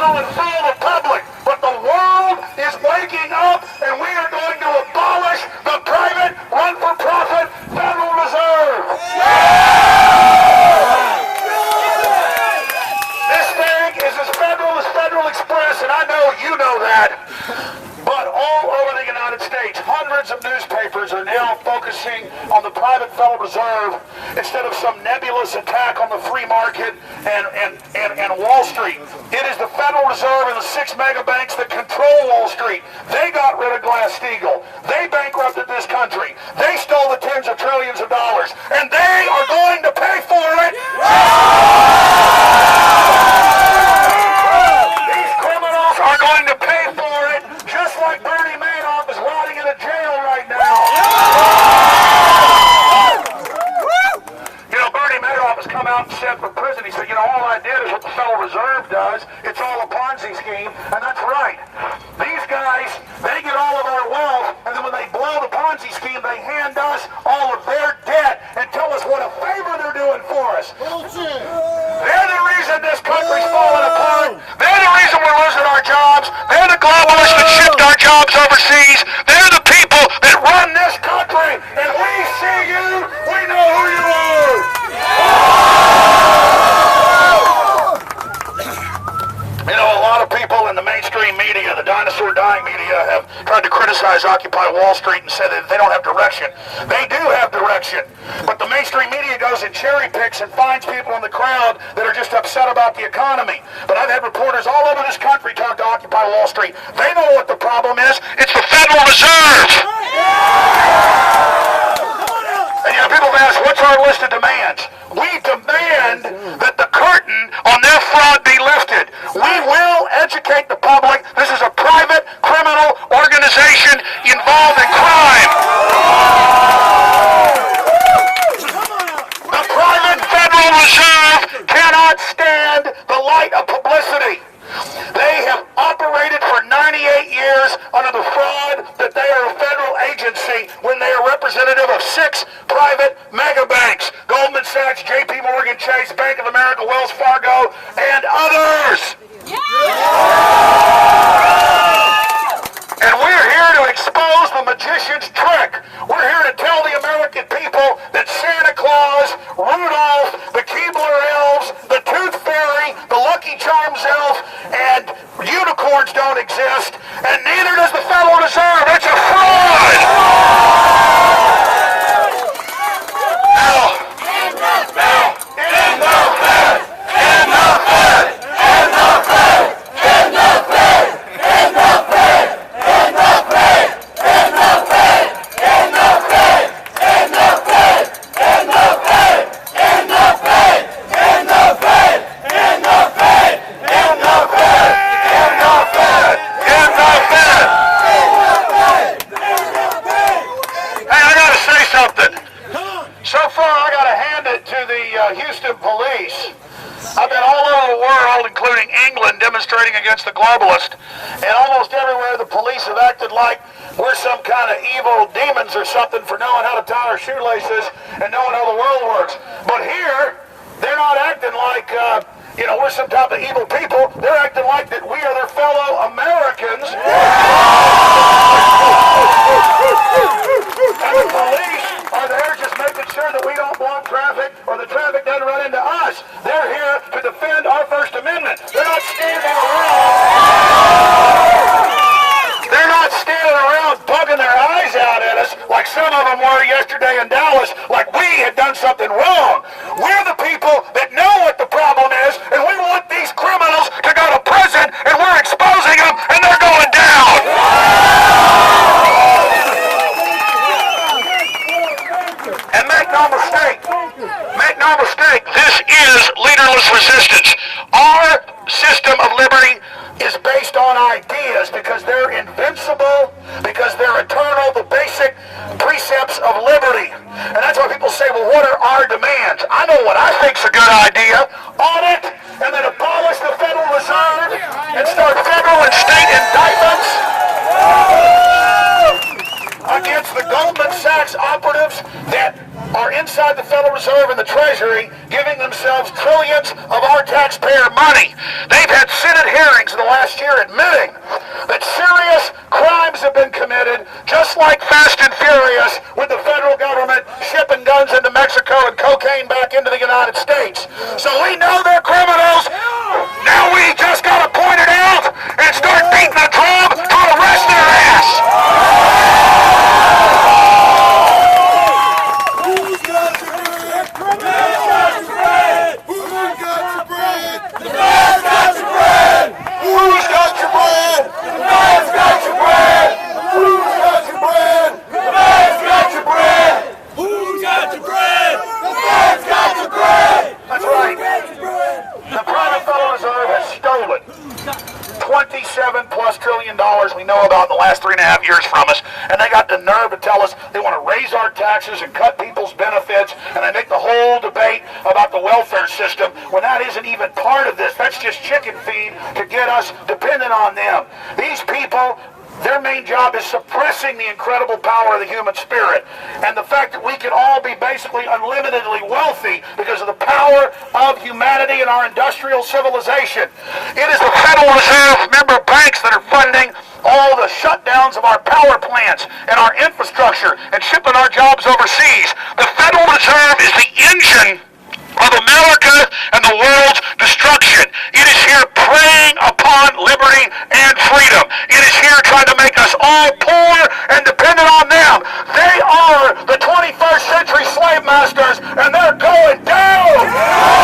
criminal and fool the public. But the world is waking up, and we are going to abolish the private, run-for-profit Federal Reserve. This thing is as federal as Federal Express, and I know you know that. But all over the United States, hundreds of newspapers are now focusing on the private Federal Reserve instead of some nebulous attack on the free market and Wall Street. It is the Federal Reserve and the 6 mega banks that control Wall Street. They got rid of Glass-Steagall. They bankrupted this country. They stole the tens of trillions of dollars, and they are going to pay for it. These criminals are going to pay for it, just like Bernie Madoff is rotting in a jail right now. You know, Bernie Madoff has come out and said from prison, he said, you know, all I did is what the Federal Reserve does. It's all a Ponzi scheme, and that's right. These guys, they get all of our wealth, and then when they blow the Ponzi scheme, they hand us all of their debt and tell us what a favor they're doing for us. They're the reason this country's falling apart. They're the reason we're losing our jobs. They're the globalists that shipped our jobs overseas. They're the people that run this country. And we see you. We know who you are. You know, a lot of people in the mainstream media, the dinosaur dying media, have tried to criticize Occupy Wall Street and say that they don't have direction. They do have direction. But the mainstream media goes and cherry picks and finds people in the crowd that are just upset about the economy. But I've had reporters all over this country talk to Occupy Wall Street. They know what the problem is. It's the Federal Reserve. And you know, people have asked, what's our list of demands? We demand that the curtain on their fraud be lifted. We will educate the public. This is a private criminal organization involved in crime. The private Federal Reserve cannot stand the light of publicity. They have operated for 98 years under the fraud that they are a federal agency when they are representative of 6 private mega banks: Goldman Sachs, JP Morgan Chase, Bank of America, Wells Fargo, and others. And we're here to expose the magician's trick. We're here to tell the American people that Santa Claus, Rudolph, the Keebler elves, the Tooth Fairy, the Lucky Charms elf, and unicorns don't exist, and neither does the Federal Reserve. It's a fraud! Against the globalist, and almost everywhere the police have acted like we're some kind of evil demons or something for knowing how to tie our shoelaces and knowing how the world works. But here, they're not acting like we're some type of evil people. They're acting like that we are their fellow Americans. And the police are there just making sure that we don't block traffic or the traffic doesn't run into us. They're here to defend our First Amendment. They're not standing around. They're not standing around bugging their eyes out at us like some of them were yesterday in Dallas, like we had done something wrong. We're the people that know what the problem is, and we want these criminals to go to prison, and we're exposing them, and they're going down. And make no mistake, this is leaderless resistance. Our system of liberty is based on ideas because they're invincible, because they're eternal, the basic precepts of liberty. And that's why people say, well, what are our demands? I know what I think's a good idea. Audit and then abolish the Federal Reserve and start federal and state indictments against the Goldman Sachs operatives that are inside the Federal Reserve and the Treasury giving themselves trillions of our taxpayer money. They've had Senate hearings in the last year admitting that serious crimes have been committed, just like Fast and Furious, with the federal government shipping guns into Mexico and cocaine back into the United States. So we know they're criminals. Now we just got to point it out and start beating the drum to arrest their ass. That's right. The private Federal Reserve has stolen $27+ trillion we know about in the last 3.5 years from us, and they got the nerve to tell us they want to raise our taxes and cut people's benefits, and they make the whole debate about the welfare system when that isn't even part of this. That's just chicken feed to get us dependent on them. These people, their main job is suppressing the incredible power of the human spirit and the fact that we can all be basically unlimitedly wealthy because of the power of humanity and our industrial civilization. It is the Federal Reserve member banks that are funding all the shutdowns of our power plants and our infrastructure and shipping our jobs overseas. The Federal Reserve is the engine of America and the world's destruction. It is here preying upon liberty and freedom. It is here trying to make us all poor and dependent on them. They are the 21st century slave masters, and they're going down!